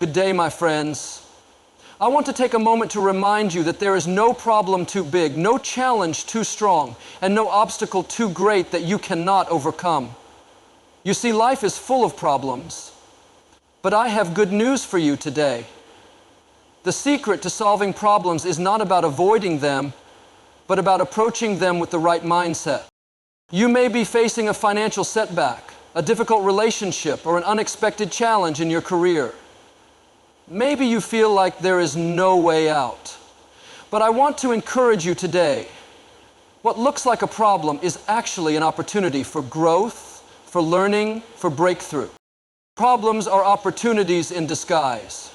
Good day, my friends. I want to take a moment to remind you that there is no problem too big, no challenge too strong, and no obstacle too great that you cannot overcome. You see, life is full of problems. But I have good news for you today. The secret to solving problems is not about avoiding them, but about approaching them with the right mindset. You may be facing a financial setback, a difficult relationship, or an unexpected challenge in your career. Maybe you feel like there is no way out. But I want to encourage you today. What looks like a problem is actually an opportunity for growth, for learning, for breakthrough. Problems are opportunities in disguise.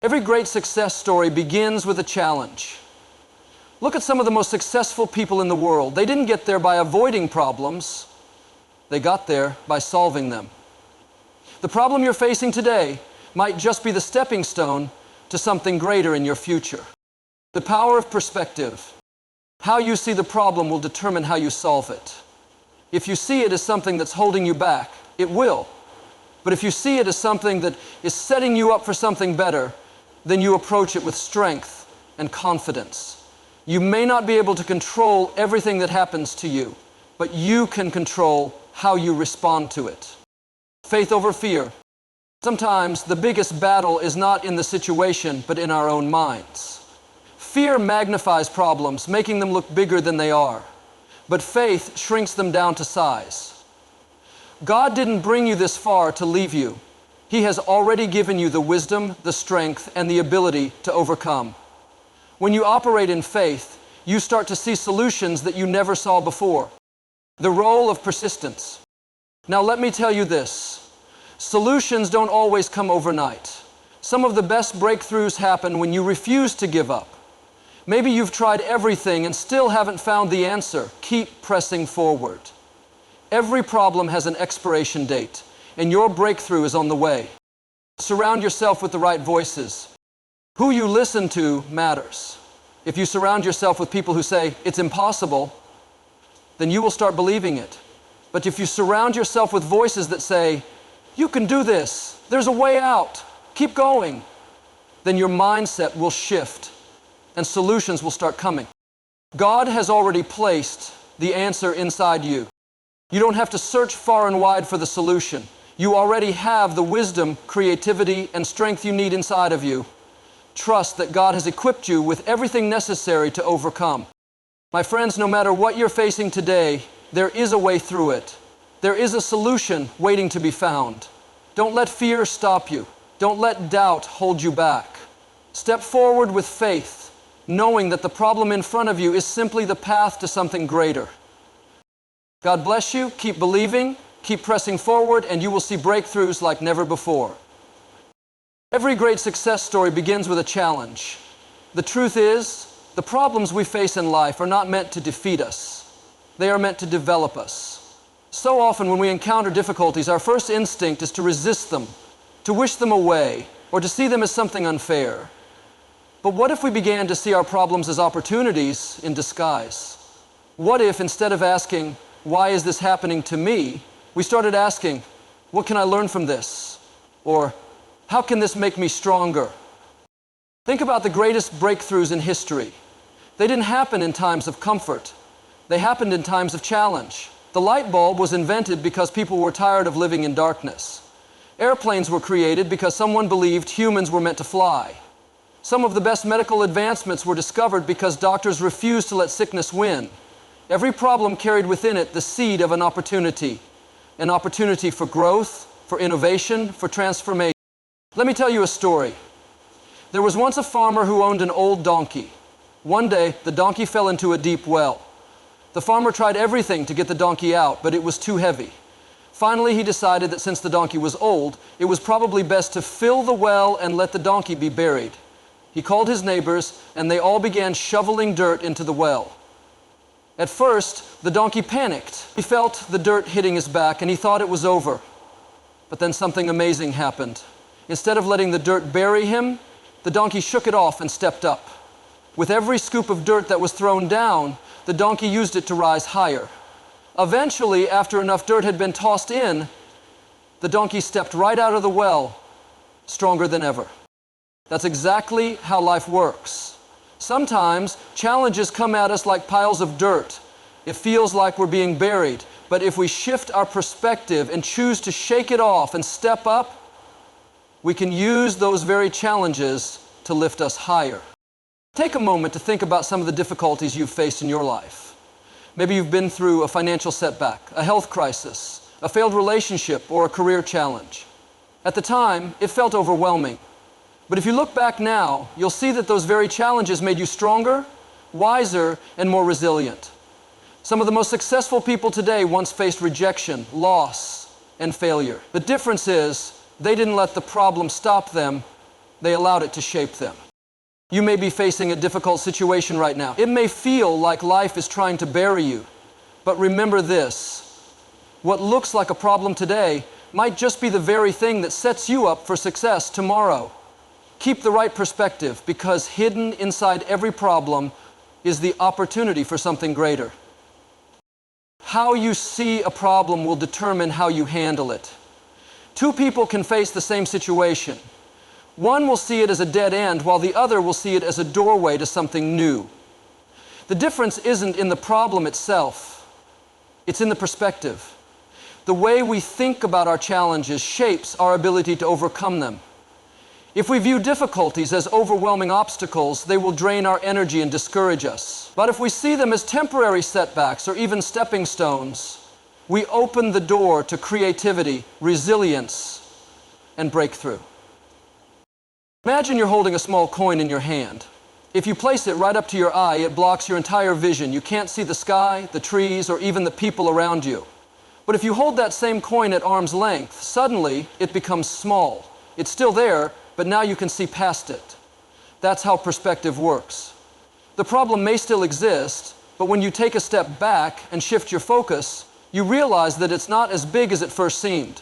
Every great success story begins with a challenge. Look at some of the most successful people in the world. They didn't get there by avoiding problems. They got there by solving them. The problem you're facing today might just be the stepping stone to something greater in your future. The power of perspective. How you see the problem will determine how you solve it. If you see it as something that's holding you back, it will. But if you see it as something that is setting you up for something better, then you approach it with strength and confidence. You may not be able to control everything that happens to you, but you can control how you respond to it. Faith over fear. Sometimes the biggest battle is not in the situation, but in our own minds. Fear magnifies problems, making them look bigger than they are. But faith shrinks them down to size. God didn't bring you this far to leave you. He has already given you the wisdom, the strength, and the ability to overcome. When you operate in faith, you start to see solutions that you never saw before. The role of persistence. Now let me tell you this. Solutions don't always come overnight. Some of the best breakthroughs happen when you refuse to give up. Maybe you've tried everything and still haven't found the answer. Keep pressing forward. Every problem has an expiration date, and your breakthrough is on the way. Surround yourself with the right voices. Who you listen to matters. If you surround yourself with people who say, "It's impossible," then you will start believing it. But if you surround yourself with voices that say, "You can do this, there's a way out, keep going," then your mindset will shift and solutions will start coming. God has already placed the answer inside you. You don't have to search far and wide for the solution. You already have the wisdom, creativity, and strength you need inside of you. Trust that God has equipped you with everything necessary to overcome. My friends, no matter what you're facing today, there is a way through it. There is a solution waiting to be found. Don't let fear stop you. Don't let doubt hold you back. Step forward with faith, knowing that the problem in front of you is simply the path to something greater. God bless you. Keep believing, keep pressing forward, and you will see breakthroughs like never before. Every great success story begins with a challenge. The truth is, the problems we face in life are not meant to defeat us. They are meant to develop us. So often when we encounter difficulties, our first instinct is to resist them, to wish them away, or to see them as something unfair. But what if we began to see our problems as opportunities in disguise? What if instead of asking, "Why is this happening to me?" we started asking, "What can I learn from this?" Or, "How can this make me stronger?" Think about the greatest breakthroughs in history. They didn't happen in times of comfort. They happened in times of challenge. The light bulb was invented because people were tired of living in darkness. Airplanes were created because someone believed humans were meant to fly. Some of the best medical advancements were discovered because doctors refused to let sickness win. Every problem carried within it the seed of an opportunity for growth, for innovation, for transformation. Let me tell you a story. There was once a farmer who owned an old donkey. One day, the donkey fell into a deep well. The farmer tried everything to get the donkey out, but it was too heavy. Finally, he decided that since the donkey was old, it was probably best to fill the well and let the donkey be buried. He called his neighbors, and they all began shoveling dirt into the well. At first, the donkey panicked. He felt the dirt hitting his back, and he thought it was over. But then something amazing happened. Instead of letting the dirt bury him, the donkey shook it off and stepped up. With every scoop of dirt that was thrown down, the donkey used it to rise higher. Eventually, after enough dirt had been tossed in, the donkey stepped right out of the well stronger than ever. That's exactly how life works. Sometimes challenges come at us like piles of dirt. It feels like we're being buried. But if we shift our perspective and choose to shake it off and step up, we can use those very challenges to lift us higher. Take a moment to think about some of the difficulties you've faced in your life. Maybe you've been through a financial setback, a health crisis, a failed relationship, or a career challenge. At the time, it felt overwhelming. But if you look back now, you'll see that those very challenges made you stronger, wiser, and more resilient. Some of the most successful people today once faced rejection, loss, and failure. The difference is they didn't let the problem stop them, they allowed it to shape them. You may be facing a difficult situation right now. It may feel like life is trying to bury you, but remember this: what looks like a problem today might just be the very thing that sets you up for success tomorrow. Keep the right perspective, because hidden inside every problem is the opportunity for something greater. How you see a problem will determine how you handle it. Two people can face the same situation. One will see it as a dead end, while the other will see it as a doorway to something new. The difference isn't in the problem itself, it's in the perspective. The way we think about our challenges shapes our ability to overcome them. If we view difficulties as overwhelming obstacles, they will drain our energy and discourage us. But if we see them as temporary setbacks or even stepping stones, we open the door to creativity, resilience, and breakthrough. Imagine you're holding a small coin in your hand. If you place it right up to your eye, it blocks your entire vision. You can't see the sky, the trees, or even the people around you. But if you hold that same coin at arm's length, suddenly it becomes small. It's still there, but now you can see past it. That's how perspective works. The problem may still exist, but when you take a step back and shift your focus, you realize that it's not as big as it first seemed.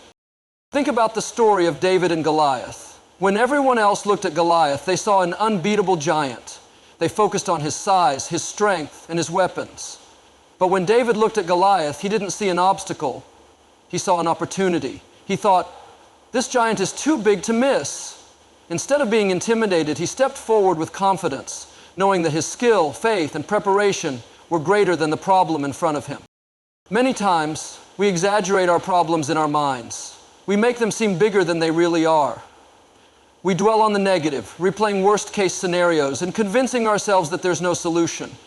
Think about the story of David and Goliath. When everyone else looked at Goliath, they saw an unbeatable giant. They focused on his size, his strength, and his weapons. But when David looked at Goliath, he didn't see an obstacle. He saw an opportunity. He thought, "This giant is too big to miss." Instead of being intimidated, he stepped forward with confidence, knowing that his skill, faith, and preparation were greater than the problem in front of him. Many times, we exaggerate our problems in our minds. We make them seem bigger than they really are. We dwell on the negative, replaying worst-case scenarios and convincing ourselves that there's no solution.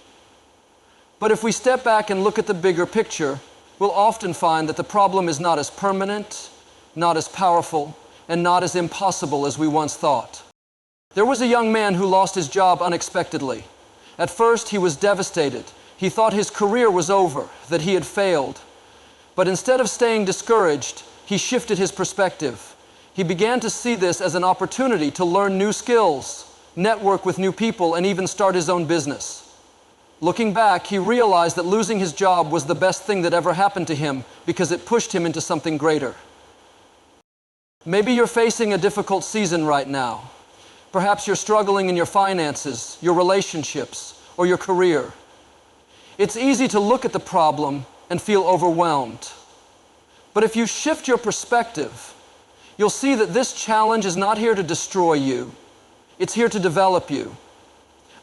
But if we step back and look at the bigger picture, we'll often find that the problem is not as permanent, not as powerful, and not as impossible as we once thought. There was a young man who lost his job unexpectedly. At first, he was devastated. He thought his career was over, that he had failed. But instead of staying discouraged, he shifted his perspective. He began to see this as an opportunity to learn new skills, network with new people, and even start his own business. Looking back, he realized that losing his job was the best thing that ever happened to him because it pushed him into something greater. Maybe you're facing a difficult season right now. Perhaps you're struggling in your finances, your relationships, or your career. It's easy to look at the problem and feel overwhelmed. But if you shift your perspective, you'll see that this challenge is not here to destroy you. It's here to develop you.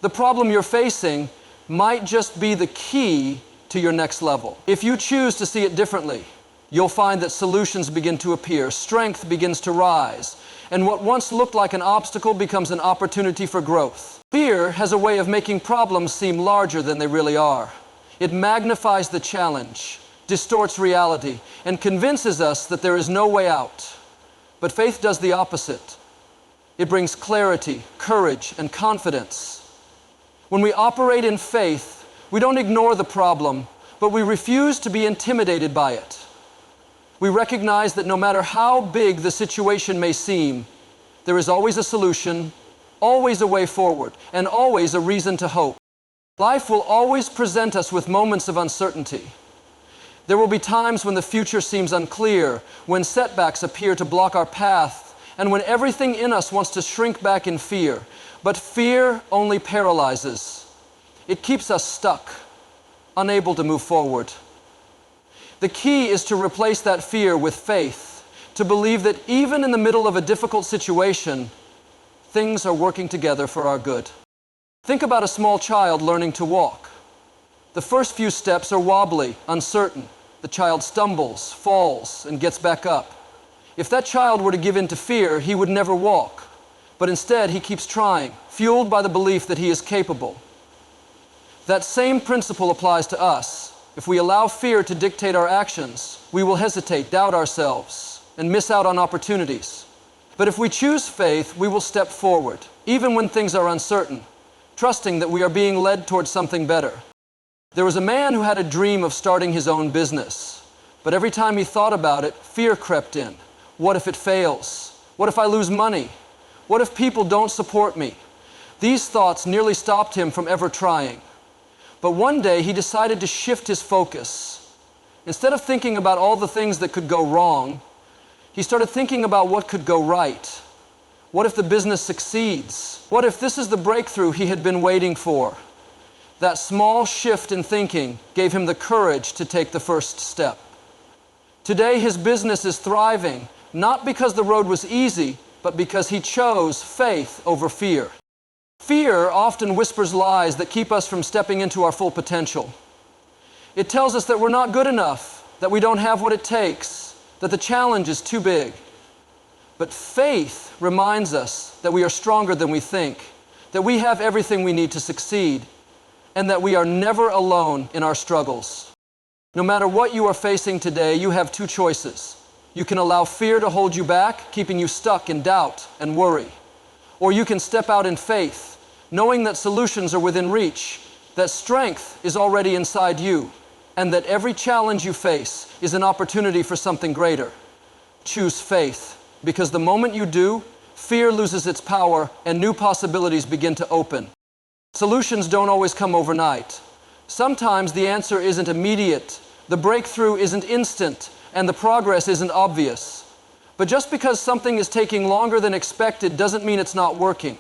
The problem you're facing might just be the key to your next level. If you choose to see it differently, you'll find that solutions begin to appear, strength begins to rise, and what once looked like an obstacle becomes an opportunity for growth. Fear has a way of making problems seem larger than they really are. It magnifies the challenge, distorts reality, and convinces us that there is no way out. But faith does the opposite. It brings clarity, courage, and confidence. When we operate in faith, we don't ignore the problem, but we refuse to be intimidated by it. We recognize that no matter how big the situation may seem, there is always a solution, always a way forward, and always a reason to hope. Life will always present us with moments of uncertainty. There will be times when the future seems unclear, when setbacks appear to block our path, and when everything in us wants to shrink back in fear. But fear only paralyzes. It keeps us stuck, unable to move forward. The key is to replace that fear with faith, to believe that even in the middle of a difficult situation, things are working together for our good. Think about a small child learning to walk. The first few steps are wobbly, uncertain. The child stumbles, falls, and gets back up. If that child were to give in to fear, he would never walk. But instead, he keeps trying, fueled by the belief that he is capable. That same principle applies to us. If we allow fear to dictate our actions, we will hesitate, doubt ourselves, and miss out on opportunities. But if we choose faith, we will step forward, even when things are uncertain, trusting that we are being led towards something better. There was a man who had a dream of starting his own business, but every time he thought about it, fear crept in. What if it fails? What if I lose money? What if people don't support me? These thoughts nearly stopped him from ever trying. But one day he decided to shift his focus. Instead of thinking about all the things that could go wrong, he started thinking about what could go right. What if the business succeeds? What if this is the breakthrough he had been waiting for? That small shift in thinking gave him the courage to take the first step. Today his business is thriving, not because the road was easy, but because he chose faith over fear. Fear often whispers lies that keep us from stepping into our full potential. It tells us that we're not good enough, that we don't have what it takes, that the challenge is too big. But faith reminds us that we are stronger than we think, that we have everything we need to succeed, and that we are never alone in our struggles. No matter what you are facing today, you have two choices. You can allow fear to hold you back, keeping you stuck in doubt and worry. Or you can step out in faith, knowing that solutions are within reach, that strength is already inside you, and that every challenge you face is an opportunity for something greater. Choose faith, because the moment you do, fear loses its power and new possibilities begin to open. Solutions don't always come overnight. Sometimes the answer isn't immediate, the breakthrough isn't instant, and the progress isn't obvious. But just because something is taking longer than expected doesn't mean it's not working.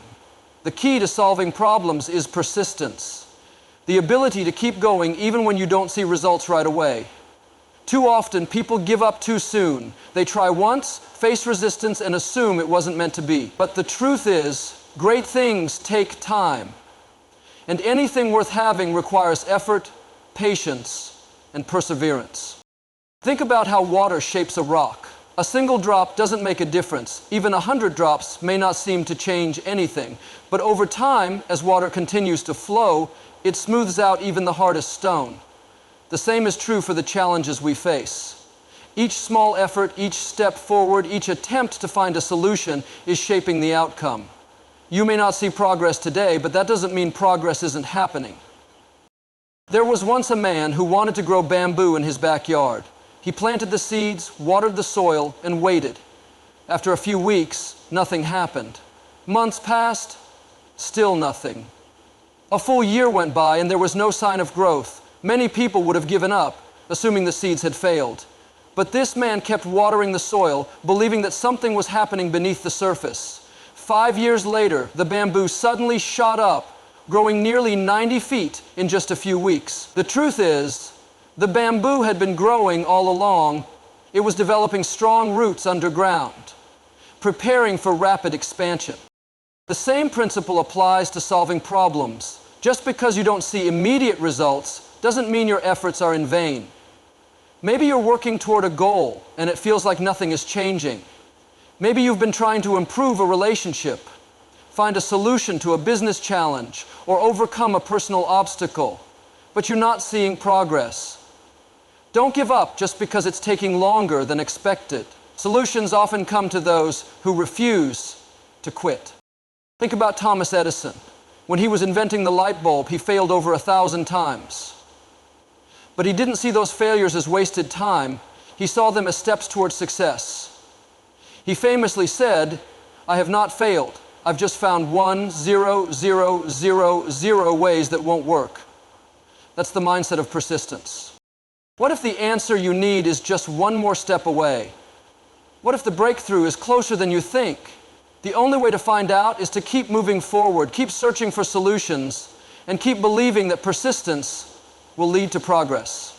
The key to solving problems is persistence, the ability to keep going even when you don't see results right away. Too often, people give up too soon. They try once, face resistance, and assume it wasn't meant to be. But the truth is, great things take time. And anything worth having requires effort, patience, and perseverance. Think about how water shapes a rock. A single drop doesn't make a difference. Even 100 drops may not seem to change anything. But over time, as water continues to flow, it smooths out even the hardest stone. The same is true for the challenges we face. Each small effort, each step forward, each attempt to find a solution is shaping the outcome. You may not see progress today, but that doesn't mean progress isn't happening. There was once a man who wanted to grow bamboo in his backyard. He planted the seeds, watered the soil, and waited. After a few weeks, nothing happened. Months passed, still nothing. A full year went by and there was no sign of growth. Many people would have given up, assuming the seeds had failed. But this man kept watering the soil, believing that something was happening beneath the surface. 5 years later, the bamboo suddenly shot up, growing nearly 90 feet in just a few weeks. The truth is, the bamboo had been growing all along. It was developing strong roots underground, preparing for rapid expansion. The same principle applies to solving problems. Just because you don't see immediate results doesn't mean your efforts are in vain. Maybe you're working toward a goal and it feels like nothing is changing. Maybe you've been trying to improve a relationship, find a solution to a business challenge, or overcome a personal obstacle, but you're not seeing progress. Don't give up just because it's taking longer than expected. Solutions often come to those who refuse to quit. Think about Thomas Edison. When he was inventing the light bulb, he failed over 1,000 times. But he didn't see those failures as wasted time. He saw them as steps towards success. He famously said, "I have not failed. I've just found 1,0,0,0,0 ways that won't work." That's the mindset of persistence. What if the answer you need is just one more step away? What if the breakthrough is closer than you think? The only way to find out is to keep moving forward, keep searching for solutions, and keep believing that persistence will lead to progress.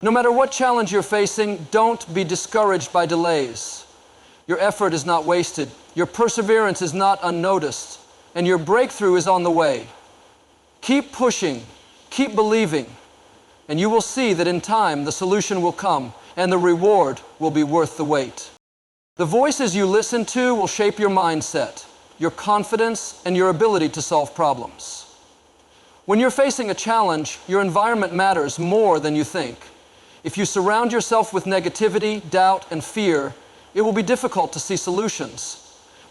No matter what challenge you're facing, don't be discouraged by delays. Your effort is not wasted. Your perseverance is not unnoticed. And your breakthrough is on the way. Keep pushing, keep believing, and you will see that in time the solution will come and the reward will be worth the wait. The voices you listen to will shape your mindset, your confidence, and your ability to solve problems. When you're facing a challenge, your environment matters more than you think. If you surround yourself with negativity, doubt, and fear, it will be difficult to see solutions.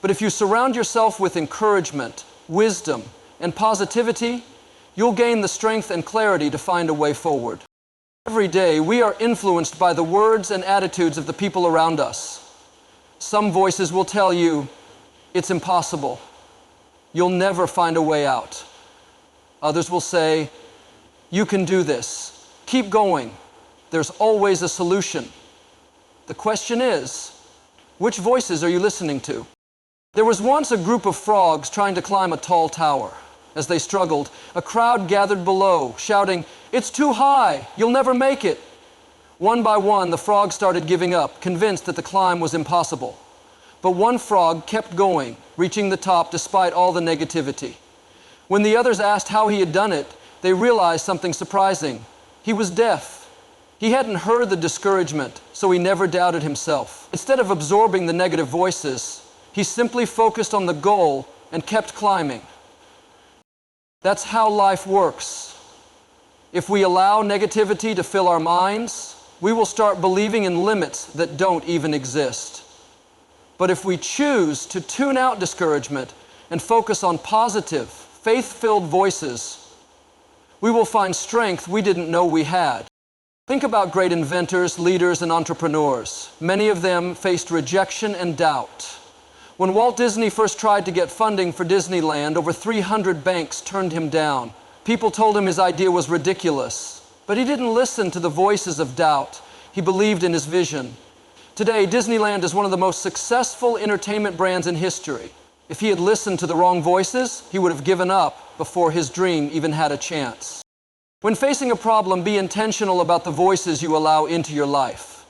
But if you surround yourself with encouragement, wisdom, and positivity, you'll gain the strength and clarity to find a way forward. Every day, we are influenced by the words and attitudes of the people around us. Some voices will tell you, it's impossible. You'll never find a way out. Others will say, you can do this. Keep going. There's always a solution. The question is, which voices are you listening to? There was once a group of frogs trying to climb a tall tower. As they struggled, a crowd gathered below, shouting, "It's too high! You'll never make it!" One by one, the frogs started giving up, convinced that the climb was impossible. But one frog kept going, reaching the top despite all the negativity. When the others asked how he had done it, they realized something surprising. He was deaf. He hadn't heard the discouragement, so he never doubted himself. Instead of absorbing the negative voices, he simply focused on the goal and kept climbing. That's how life works. If we allow negativity to fill our minds, we will start believing in limits that don't even exist. But if we choose to tune out discouragement and focus on positive, faith-filled voices, we will find strength we didn't know we had. Think about great inventors, leaders, and entrepreneurs. Many of them faced rejection and doubt. When Walt Disney first tried to get funding for Disneyland, over 300 banks turned him down. People told him his idea was ridiculous, but he didn't listen to the voices of doubt. He believed in his vision. Today, Disneyland is one of the most successful entertainment brands in history. If he had listened to the wrong voices, he would have given up before his dream even had a chance. When facing a problem, be intentional about the voices you allow into your life.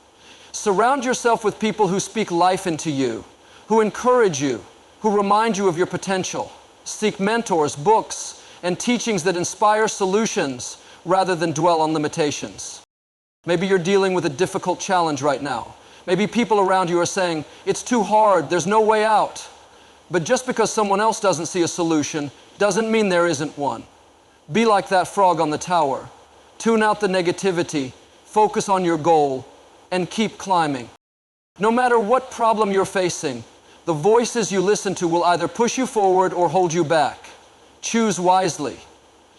Surround yourself with people who speak life into you, who encourage you, who remind you of your potential. Seek mentors, books, and teachings that inspire solutions rather than dwell on limitations. Maybe you're dealing with a difficult challenge right now. Maybe people around you are saying, it's too hard, there's no way out. But just because someone else doesn't see a solution doesn't mean there isn't one. Be like that frog on the tower. Tune out the negativity, focus on your goal, and keep climbing. No matter what problem you're facing, the voices you listen to will either push you forward or hold you back. Choose wisely.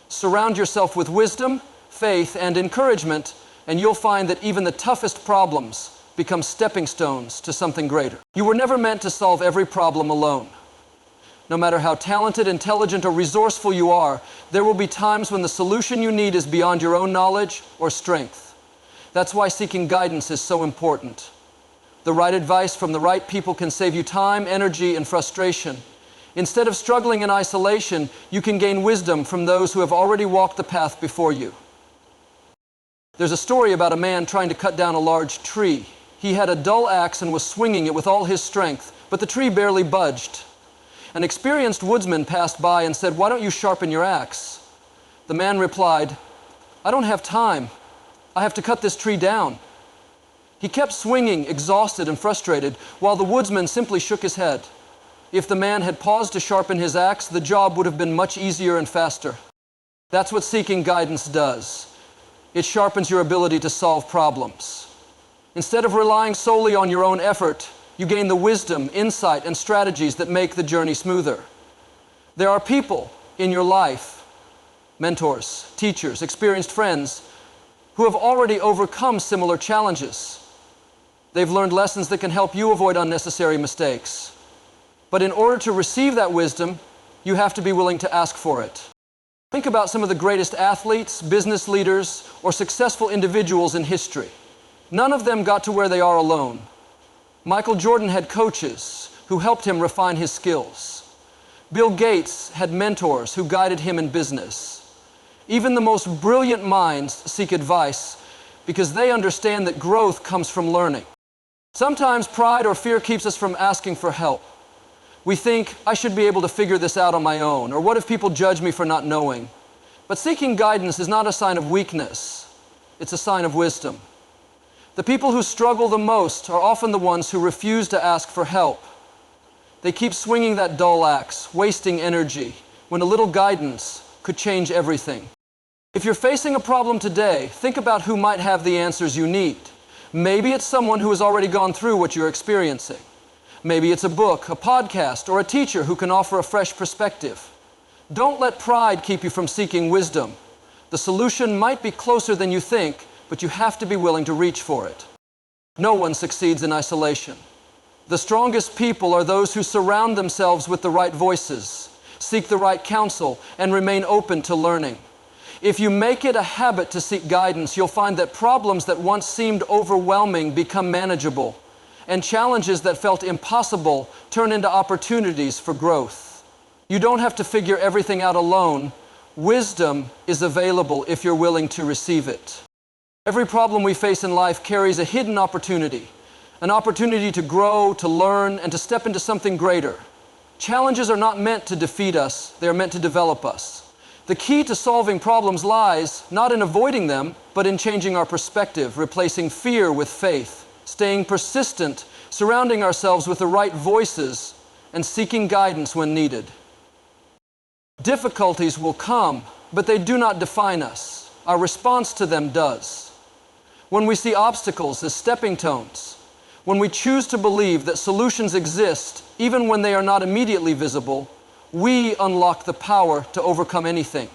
Surround yourself with wisdom, faith, and encouragement, and you'll find that even the toughest problems become stepping stones to something greater. You were never meant to solve every problem alone. No matter how talented, intelligent, or resourceful you are, there will be times when the solution you need is beyond your own knowledge or strength. That's why seeking guidance is so important. The right advice from the right people can save you time, energy, and frustration. Instead of struggling in isolation, you can gain wisdom from those who have already walked the path before you. There's a story about a man trying to cut down a large tree. He had a dull axe and was swinging it with all his strength, but the tree barely budged. An experienced woodsman passed by and said, "Why don't you sharpen your axe?" The man replied, "I don't have time. I have to cut this tree down." He kept swinging, exhausted and frustrated, while the woodsman simply shook his head. If the man had paused to sharpen his axe, the job would have been much easier and faster. That's what seeking guidance does. It sharpens your ability to solve problems. Instead of relying solely on your own effort, you gain the wisdom, insight, and strategies that make the journey smoother. There are people in your life, mentors, teachers, experienced friends, who have already overcome similar challenges. They've learned lessons that can help you avoid unnecessary mistakes. But in order to receive that wisdom, you have to be willing to ask for it. Think about some of the greatest athletes, business leaders, or successful individuals in history. None of them got to where they are alone. Michael Jordan had coaches who helped him refine his skills. Bill Gates had mentors who guided him in business. Even the most brilliant minds seek advice because they understand that growth comes from learning. Sometimes pride or fear keeps us from asking for help. We think, I should be able to figure this out on my own, or what if people judge me for not knowing? But seeking guidance is not a sign of weakness, it's a sign of wisdom. The people who struggle the most are often the ones who refuse to ask for help. They keep swinging that dull axe, wasting energy, when a little guidance could change everything. If you're facing a problem today, think about who might have the answers you need. Maybe it's someone who has already gone through what you're experiencing. Maybe it's a book, a podcast, or a teacher who can offer a fresh perspective. Don't let pride keep you from seeking wisdom. The solution might be closer than you think, but you have to be willing to reach for it. No one succeeds in isolation. The strongest people are those who surround themselves with the right voices, seek the right counsel, and remain open to learning. If you make it a habit to seek guidance, you'll find that problems that once seemed overwhelming become manageable, and challenges that felt impossible turn into opportunities for growth. You don't have to figure everything out alone. Wisdom is available if you're willing to receive it. Every problem we face in life carries a hidden opportunity, an opportunity to grow, to learn, and to step into something greater. Challenges are not meant to defeat us, they are meant to develop us. The key to solving problems lies not in avoiding them, but in changing our perspective, replacing fear with faith, staying persistent, surrounding ourselves with the right voices, and seeking guidance when needed. Difficulties will come, but they do not define us. Our response to them does. When we see obstacles as stepping stones, when we choose to believe that solutions exist even when they are not immediately visible, we unlock the power to overcome anything.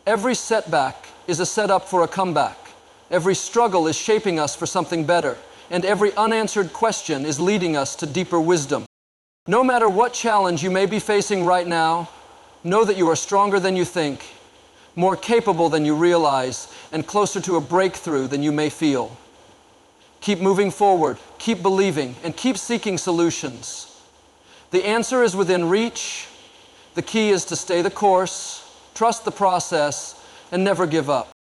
Every setback is a setup for a comeback. Every struggle is shaping us for something better, and every unanswered question is leading us to deeper wisdom. No matter what challenge you may be facing right now, know that you are stronger than you think, more capable than you realize, and closer to a breakthrough than you may feel. Keep moving forward, keep believing, and keep seeking solutions. The answer is within reach. The key is to stay the course, trust the process, and never give up.